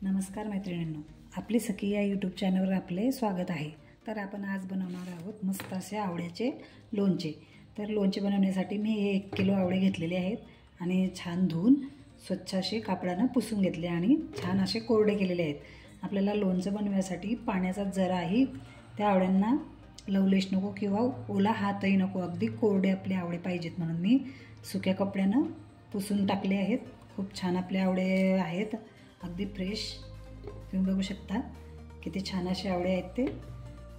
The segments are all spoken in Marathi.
नमस्कार मैत्रिणींनो, आपली सखी या यूट्यूब चॅनलवर आपले स्वागत आहे। तर आपण आज बनवणार आहोत मस्त असे आवळ्याचे लोणचे। तर लोणचे बनवण्यासाठी मी 1 किलो आवळे घेतलेले आहेत आणि छान धुवून स्वच्छ असे कापडाने पुसून घेतले आणि छान असे कोरडे केलेले आहेत। आपल्याला लोणचं बनवण्यासाठी पाण्याचा जराही त्या आवळ्यांना लवलेश नको किंवा ओला हातही नको, अगदी कोरडे आपले आवळे पाहिजेत म्हणून मी सुक्या कपड्याने पुसून टाकले आहेत। खूप छान आपले आवळे आहेत, अगदी फ्रेश। तुम्ही बघू शकता किती छान असे आवळे आहेत ते।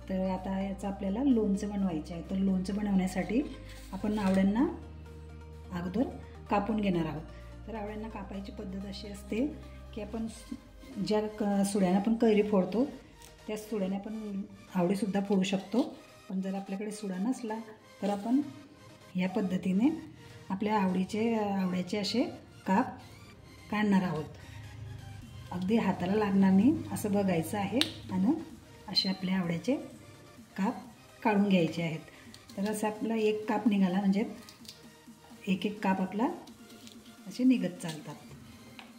तर आता याचं आपल्याला लोणचं बनवायचं आहे। तर लोणचं बनवण्यासाठी आपण आवळ्यांना अगोदर कापून घेणार आहोत। तर आवळ्यांना कापायची पद्धत अशी असते की आपण ज्या सुड्याने आपण कैरी फोडतो त्या सुड्याने आपण आवळीसुद्धा फोडू शकतो, पण जर आपल्याकडे सुडा नसला तर आपण या पद्धतीने आपल्या आवळ्याचे असे काप काढणार आहोत। अगदी हाताला लागणार नाही असं बघायचं आहे आणि असे आपल्या आवळ्याचे काप काढून घ्यायचे आहेत। तर असं आपला एक काप निघाला म्हणजे एक काप आपला असे निघत चालतात।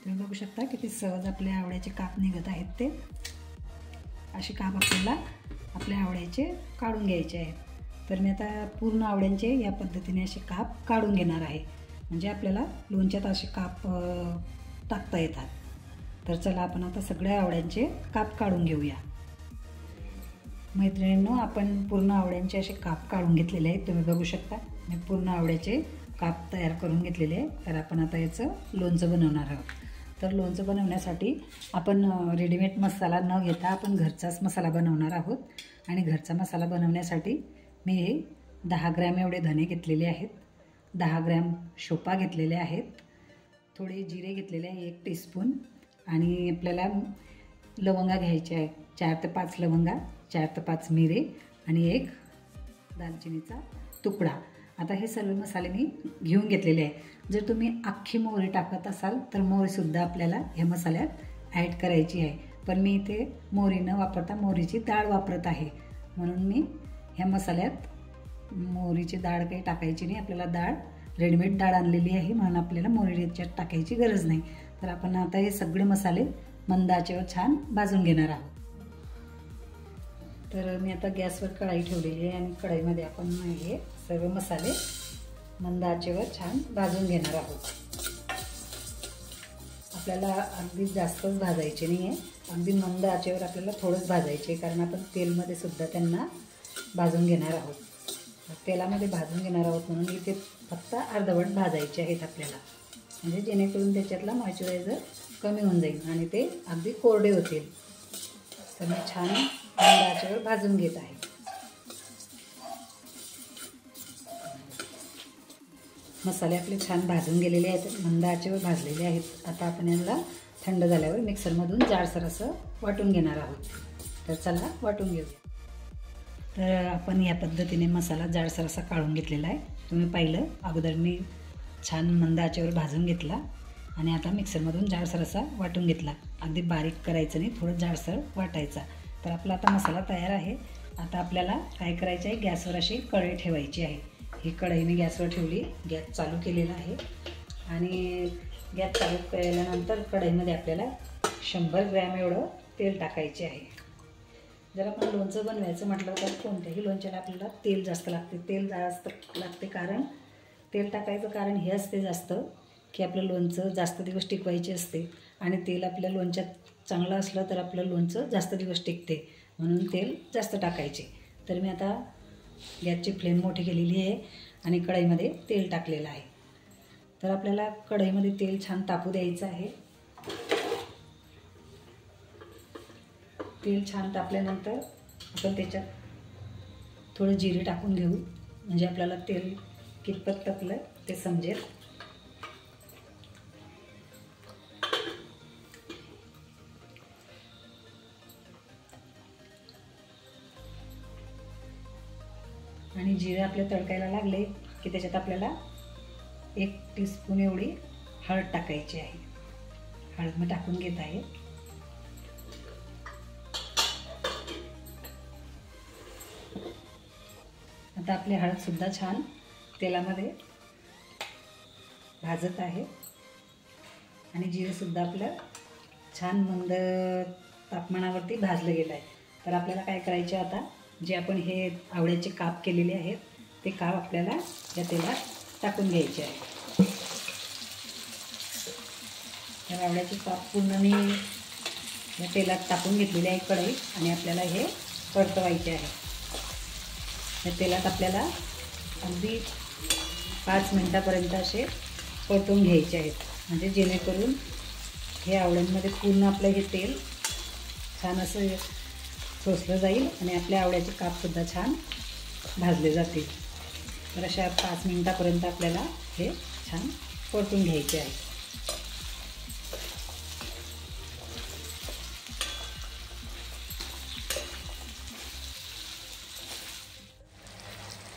तुम्ही बघू शकता किती सहज आपल्या आवळ्याचे काप निघत आहेत ते। असे काप आपल्याला आपल्या आवळ्याचे काढून घ्यायचे आहेत। तर मी आता पूर्ण आवळ्यांचे या पद्धतीने असे काप काढून घेणार आहे, म्हणजे आपल्याला लोणच्यात असे काप टाकता येतात। तर चला आपण आता सगळ्या आवळ्यांचे काप काढून घेऊया। मैत्रिणींनो, आपण पूर्ण आवळ्यांचे असे काप काढून घेतलेले आहेत। तुम्ही बघू शकता मी पूर्ण आवळ्याचे काप तयार करून घेतलेले आहे। तर आपण आता याचं लोणचं बनवणार आहोत। तर लोणचं बनवण्यासाठी आपण रेडीमेड मसाला न घेता आपण घरचाच मसाला बनवणार आहोत। आणि घरचा मसाला बनवण्यासाठी मी हे 10 ग्रॅम एवढे धने घेतलेले आहेत, 10 ग्रॅम शोपा घेतलेले आहेत, थोडे जिरे घेतलेले आहे 1 टीस्पून, आणि आपल्याला लवंगा घ्यायच्या आहे 4 ते 5 लवंगा, 4 ते 5 मिरे आणि 1 दालचिनीचा तुकडा। आता हे सर्व मसाले मी घेऊन घेतलेले आहे। जर तुम्ही अख्खी मोहरी टाकत असाल तर मोहरीसुद्धा आपल्याला ह्या मसाल्यात ॲड करायची आहे, पण मी इथे मोहरी न वापरता मोहरीची डाळ वापरत आहे, म्हणून मी ह्या मसाल्यात मोहरीची डाळ काही टाकायची नाही। आपल्याला डाळ रेडीमेड डाळ आणलेली आहे म्हणून आपल्याला मोहरी याच्यात टाकायची गरज नाही। तर आपण आता हे सगळे मसाले मंद आचेवर छान भाजून घेणार आहोत। तर मी आता गॅसवर कढाई ठेवलेली आहे आणि कढाईमध्ये आपण हे सर्व मसाले मंद आचेवर छान भाजून घेणार आहोत। आपल्याला अगदी जास्तच भाजायचे नाही आहे, अगदी मंद आचेवर आपल्याला थोडंच भाजायचे, कारण आपण तेलमध्ये सुद्धा त्यांना भाजून घेणार आहोत। तेलामध्ये भाजून घेणार आहोत म्हणून इथे फक्त अर्धवट भाजायचे आहेत आपल्याला, म्हणजे जेणेकरून त्याच्यातला मॉइश्चरायझर कमी होऊन जाईल आणि ते अगदी कोरडे होतील। तर मी छान मंद आचेवर भाजून घेत आहे। मसाले आपले छान भाजून गेलेले आहेत, मंद आचेवर भाजलेले आहेत। आता आपण याला थंड झाल्यावर मिक्सरमधून जाडसर असं वाटून घेणार आहोत। तर चला वाटून घेऊया। तर आपण या पद्धतीने मसाला जाडसर असा काढून घेतलेला आहे। तुम्ही पाहिलं अगोदर मी छान मंद आचेवर भाजून घेतला आणि आता मिक्सरमधून जाडसर असा वाटून घेतला। अगदी बारीक करायचं नाही, थोडं जाडसर वाटायचा। तर आपला आता मसाला तयार आहे। आता आपल्याला काय करायचं आहे, गॅसवर अशी कढई ठेवायची आहे। ही कढई मी गॅसवर ठेवली, गॅस चालू केलेला आहे आणि गॅस चालू केल्यानंतर कढईमध्ये आपल्याला 100 ग्रॅम एवढं तेल टाकायचे आहे। जर आपण लोणचं बनवायचं म्हटलं तर कोणत्याही लोणच्याला आपल्याला तेल जास्त लागते। तेल जास्त लागते कारण तेल टाकायचं कारण हे असते जास्त की आपलं लोणचं जास्त दिवस टिकवायचे असते आणि तेल आपल्या लोणच्यात चांगलं असलं तर आपलं लोणचं जास्त दिवस टिकते, म्हणून तेल जास्त टाकायचे। तर मी आता गॅसची फ्लेम मोठी केलेली आहे आणि कढईमध्ये तेल टाकलेलं आहे। तर आपल्याला कढईमध्ये तेल छान तापू द्यायचं आहे। तेल छान तापल्यानंतर आपण त्याच्यात थोडं जिरे टाकून घेऊ, म्हणजे आपल्याला तेल कितपत तापलं ते समजेल। आणि जिरे आपले तडकायला लागले की त्याच्यात आपल्याला 1 टीस्पून एवढी हळद टाकायची आहे। हळद मी टाकून घेत आहे। आता आपली हळदसुद्धा छान तेलामध्ये भाजत आहे आणि जिरेसुद्धा आपलं छान मंद तापमानावरती भाजलं गेलं आहे. तर आपल्याला काय करायचे आता, जे आपण हे आवळ्याचे काप केलेले आहेत ते काप आपल्याला या तेलात टाकून घ्यायचे आहे. तर आवळ्याचे काप पूर्ण मी या तेलात टाकून घेतलेले आहे कढईत आणि आपल्याला हे परतवायचे आहे. या तेलात आपल्याला अगदी 5 मिनिटापर्यंत असे परतवून घ्यायचे आहेत, म्हणजे जेणेकरून हे आवळ्यांमध्ये पूर्ण आपलं हे तेल छान असं शोषलं जाईल आणि आपल्या आवळ्याचे कापसुद्धा छान भाजले जातील. तर अशा 5 मिनिटापर्यंत आपल्याला हे छान परतून घ्यायचे आहे.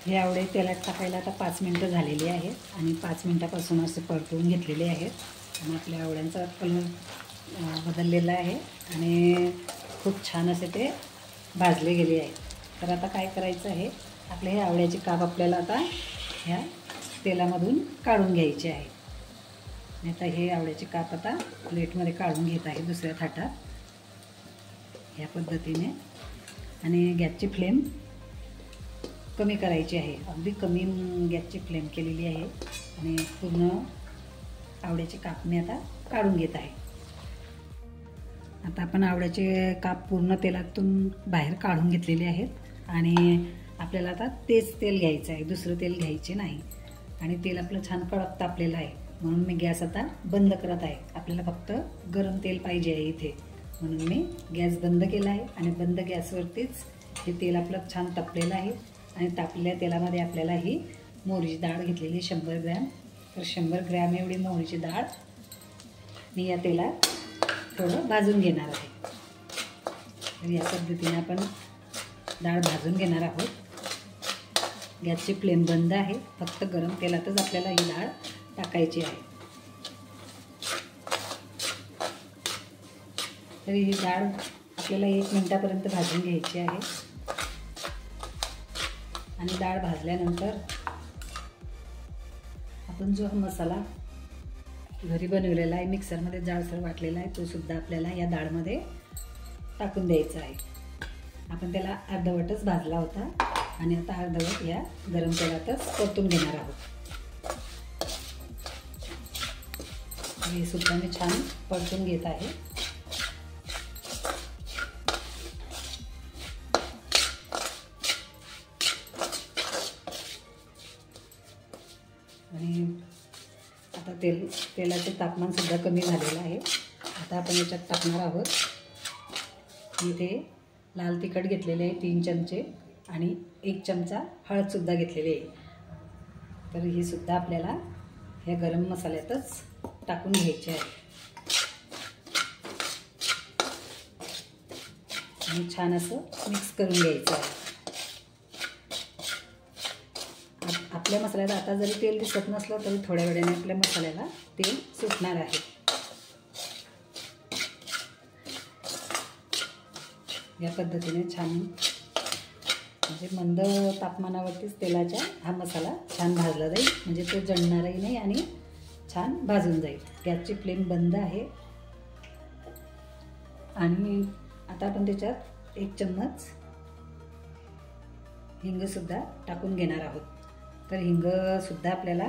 हे आवळे तेलात टाकायला आता 5 मिनटं झालेली आहेत आणि 5 मिनटापासून असे परतवून घेतलेले आहेत आणि आपल्या आवळ्यांचा कलर बदललेला आहे आणि खूप छान असे ते भाजले गेले आहेत. तर आता काय करायचं आहे, आपले हे आवळ्याचे काप आपल्याला आता ह्या तेलामधून काढून घ्यायचे आहे. आणि आता हे आवळ्याचे काप आता प्लेटमध्ये काढून घेत आहे दुसऱ्या थाटात ह्या पद्धतीने. आणि गॅसची फ्लेम कमी करायची आहे, अगदी कमी गॅसची फ्लेम केलेली आहे आणि पूर्ण आवळ्याचे काप मी आता काढून घेत आहे. आता आपण आवळ्याचे काप पूर्ण तेलातून बाहेर काढून घेतलेले आहेत आणि आपल्याला आता तेच तेल घ्यायचं आहे, दुसरं तेल घ्यायचे नाही. आणि तेल आपलं छान कडक तापलेलं आहे म्हणून मी गॅस आता बंद करत आहे. आपल्याला फक्त गरम तेल पाहिजे आहे इथे, म्हणून मी गॅस बंद केला आहे आणि बंद गॅसवरतीच हे तेल आपलं छान तापलेलं आहे. आणि तापलेल्या तेलामध्ये आपल्याला ही मोहरीची डाळ घेतलेली 100 ग्रॅम. तर 100 ग्रॅम एवढी मोहरीची डाळ मी या तेलात थोडं भाजून घेणार आहे. तर या पद्धतीने आपण डाळ भाजून घेणार आहोत. गॅसची फ्लेम बंद आहे, फक्त गरम तेलातच आपल्याला ही डाळ टाकायची आहे. तर ही डाळ आपल्याला 1 मिनिटापर्यंत भाजून घ्यायची आहे. आणि डाळ भाजल्यानंतर आपण जो मसाला घरी बनवलेला आहे, मिक्सरमध्ये जाडसर वाटलेला आहे, तो सुद्धा आपल्याला या डाळमध्ये टाकून द्यायचा आहे. आपण त्याला अर्धवटच भाजला होता आणि आता अर्धवट या गरम तेलातच परतून घेणार आहोत. हे सुद्धा मी छान परतून घेत आहे. आणि आता तेलाचे तापमान सुद्धा कमी झालेलं आहे. आता आपण याच्यात टाकणार आहोत, इथे लाल तिखट घेतलेले आहे 3 चमचे आणि 1 चमचा हळदसुद्धा घेतलेली आहे. तर ही सुद्धा आपल्याला ह्या गरम मसाल्यातच टाकून घ्यायचे आहे आणि छान असं मिक्स करून घ्यायचं आहे. आपल्या मसाल्याला आता जरी तेल दिसत नसलं तरी थोड्या वेळाने आपल्या मसाल्याला तेल सुटणार आहे. या पद्धतीने छान म्हणजे मंद तापमानावरतीच तेलाच्या हा मसाला छान भाजला जाईल, म्हणजे तो जळणारही नाही आणि छान भाजून जाईल. गॅसची फ्लेम बंद आहे. आणि आता आपण त्याच्यात 1 चम्मच हिंगसुद्धा टाकून घेणार आहोत. तर हिंगसुद्धा आपल्याला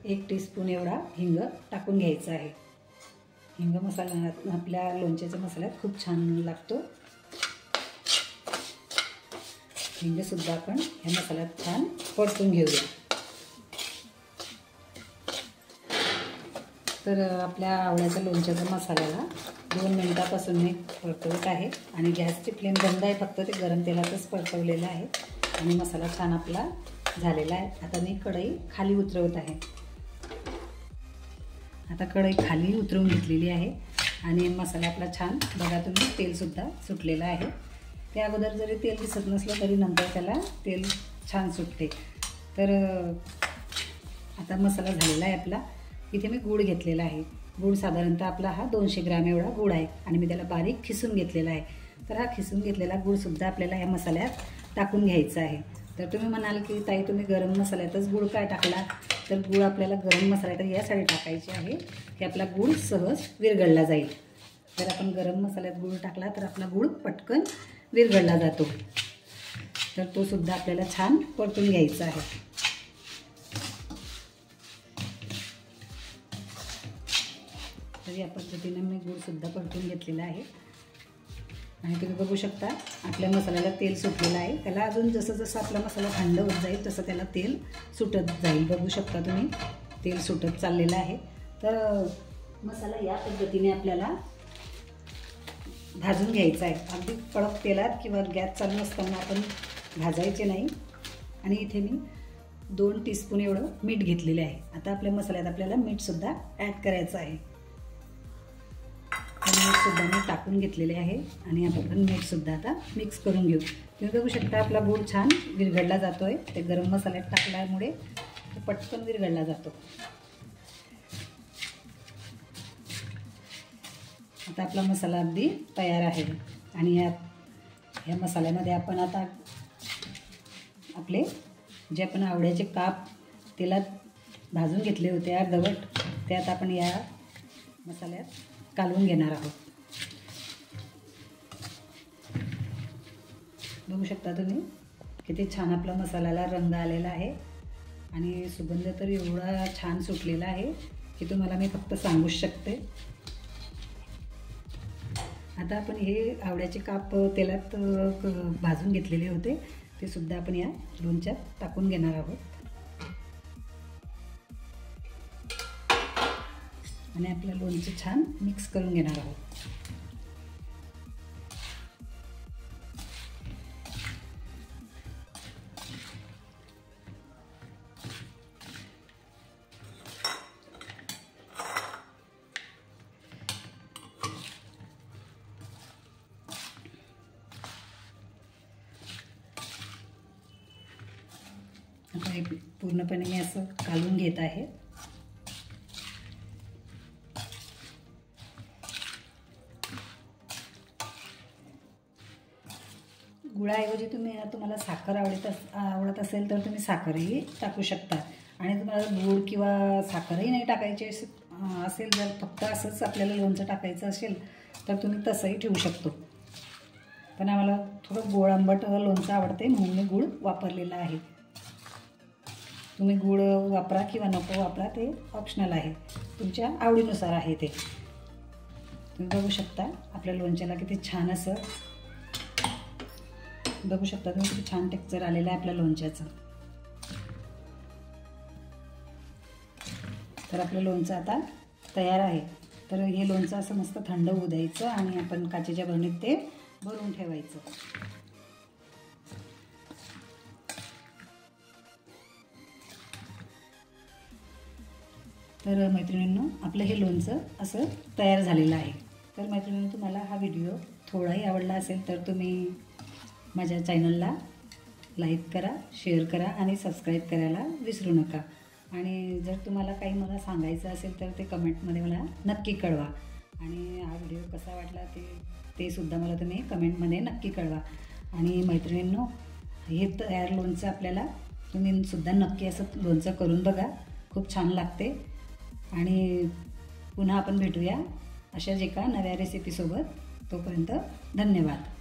1 टीस्पून एवढा हिंग टाकून घ्यायचा आहे. हिंग मसाला आपल्या लोणच्याच्या मसाल्यात खूप छान लागतो. हिंगसुद्धा आपण ह्या मसाल्यात छान परतून घेऊया. तर आपल्या आवळ्याच्या लोणच्याच्या मसाल्याला 2 मिनिटापासून मी परतवत आहे आणि गॅसची फ्लेम बंद आहे, फक्त ते गरम तेलातच परतवलेलं आहे आणि मसाला छान आपला झालेला आहे. आता मी कढई खाली उतरवत आहे. आता कढई खाली उतरवून घेतलेली आहे आणि मसाला आपला छान बघा तुम्ही तेलसुद्धा सुटलेलं आहे. ते अगोदर जरी तेल दिसत नसलं तरी नंतर त्याला तेल छान सुटते. तर आता मसाला झालेला आहे आपला. इथे मी गूळ घेतलेला आहे. गूळ साधारणतः आपला हा 200 ग्रॅम एवढा गूळ आहे आणि मी त्याला बारीक खिसून घेतलेला आहे. तर हा खिसून घेतलेला गूळसुद्धा आपल्याला या मसाल्यात टाकून घ्यायचा आहे तर तुम्ही म्हणाल की ताई तुम्ही गरम मसाल्यातच गूळ काय टाकला, तर गूळ आपल्याला गरम मसाल्यात यासाठी टाकायचे आहे की आपला गूळ सहज विरघळला जाईल. जर आपण गरम मसाल्यात गूळ टाकला तर आपला गूळ पटकन विरघळला जातो. तर तो सुद्धा आपल्याला छान परतून घ्यायचा आहे. तर या पद्धतीने मी गूळ सुद्धा परतून घेतलेला आहे. आणि तुम्ही बघू शकता आपल्या मसाल्याला तेल सुटलेलं आहे. त्याला अजून जसं जसं आपला मसाला थंड होत जाईल तसं त्याला तेल सुटत जाईल. बघू शकता तुम्ही तेल सुटत चाललेलं आहे. तर मसाला या पद्धतीने आपल्याला भाजून घ्यायचा आहे. अगदी कडक तेलात किंवा गॅस चालू असताना आपण भाजायचे नाही. आणि इथे मी 2 टीस्पून एवढं मीठ घेतलेले आहे. आता आपल्या मसाल्यात आपल्याला मीठसुद्धा ॲड करायचं आहे. मीठसुद्धा मी टाकून घेतलेले आहे आणि आपण मीठसुद्धा आता मिक्स करून घेऊ. तुम्ही बघू शकता आपला गूळ छान विरघळला जातो आहे. ते गरम मसाल्यात टाकल्यामुळे तो पटकन विरघळला जातो. आता आपला मसाला अगदी तयार आहे. आणि या मसाल्यामध्ये आपण आता आपले जे आपण आवळ्याचे काप तेलात भाजून घेतले होते अर्धवट, ते आता आपण या मसाल्यात कालवून घेणार आहोत. बघू शकता तुम्ही किती छान आपला मसाल्याला रंग आलेला आहे आणि सुगंध तर एवढा छान सुटलेला आहे की तुम्हाला मी फक्त सांगूच शकते. आता आपण हे आवळ्याचे काप तेलात भाजून घेतलेले होते ते सुद्धा आपण या लोणच्यात टाकून घेणार आहोत. आणि आपलं लोणचं छान मिक्स करून घेणार आहोत. आता हे पूर्णपणे मी असं कालवून घेत आहे. गुळाऐवजी तुम्हाला साखर आवडत असेल तर तुम्ही साखरही टाकू शकता. आणि तुम्हाला गूळ किंवा साखरही नाही टाकायची असेल, जर फक्त असंच आपल्याला लोणचं टाकायचं असेल तर तुम्ही तसंही ठेवू शकतो. पण आम्हाला थोडं गोड आंबट लोणचं आवडते म्हणून मी गूळ वापरलेला आहे. तुम्ही गूळ वापरा किंवा नको वापरा, ते ऑप्शनल आहे, तुमच्या आवडीनुसार आहे ते. तुम्ही बघू शकता आपल्या लोणच्याला किती छान असं बघू शकता तुम्ही किती छान टेक्स्चर आलेलं आहे आपल्या लोणच्याचं. तर आपलं लोणचं आता तयार आहे. तर हे लोणचं असं मस्त थंड होऊ द्यायचं आणि आपण काचेच्या बरणीत ते भरून ठेवायचं. तर मैत्रिणींनो आपलं हे लोणचं असं तयार झालेलं आहे. तर मैत्रिणींनो तुम्हाला हा व्हिडिओ थोडाही आवडला असेल तर तुम्ही माझ्या चॅनलला लाईक करा, शेअर करा आणि सबस्क्राईब करायला विसरू नका. आणि जर तुम्हाला काही मला सांगायचं असेल तर ते कमेंटमध्ये मला नक्की कळवा. आणि हा व्हिडिओ कसा वाटला ते सुद्धा मला तुम्ही कमेंटमध्ये नक्की कळवा. आणि मैत्रिणींनो हे तयार लोणचं आपल्याला तुम्ही सुद्धा नक्की असं लोणचं करून बघा, खूप छान लागते. आणि पुन्हा आपण भेटूया अशाच एका नव्या रेसिपीसोबत. तोपर्यंत धन्यवाद.